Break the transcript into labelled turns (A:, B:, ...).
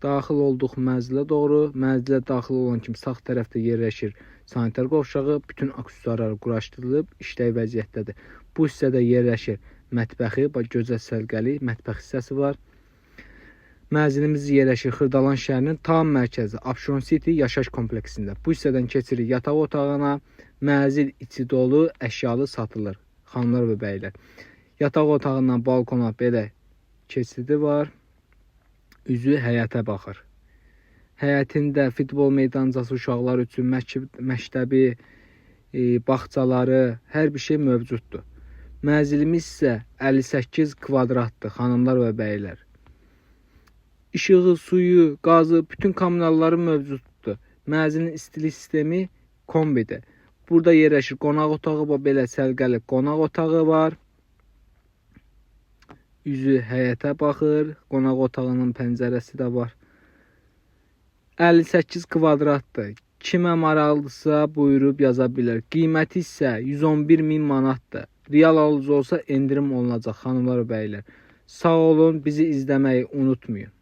A: Daxil olduq mənzilə doğru. Mənzilə daxil olan kimi sağ tərəfdə yerləşir sanitar qovşağı. Bütün aksesuarlar quraşdırılıb, işləy vəziyyətdədir. Bu hissədə yerləşir mətbəxi, bax gözəl səlqəli mətbəx hissəsi var. Mənzilimiz yerləşir Xırdalan şəhərinin tam mərkəzi Abşeron City yaşayış kompleksində. Bu hissədən keçirik yataq otağına. Mənzil içi dolu, əşyalı satılır. Xanımlar və bəylər. Yataq otağından balkona belə keçidi var. Üzü həyətə baxır. Həyətində futbol meydancası uşaqlar üçün məktəbi, bağçaları, hər bir şey mövcuddur. Mənzilimiz isə 58 kvadratdır, xanımlar və bəylər. İşığı, suyu, qazı, bütün kommunalları mövcuddur. Mənzilin istilik sistemi kombidir. Burada yerləşir qonaq otağı, belə səlqəli qonaq otağı var. Üzü həyətə baxır. Qonaq otağının pəncərəsi də var. 58 kvadratdır. Kimə maraqlıdırsa buyurub yaza bilər. Qiyməti isə 111.000 manatdır. Real alıcı olsa endirim olunacaq xanımlar və bəylər. Sağ olun, bizi izləməyi unutmayın.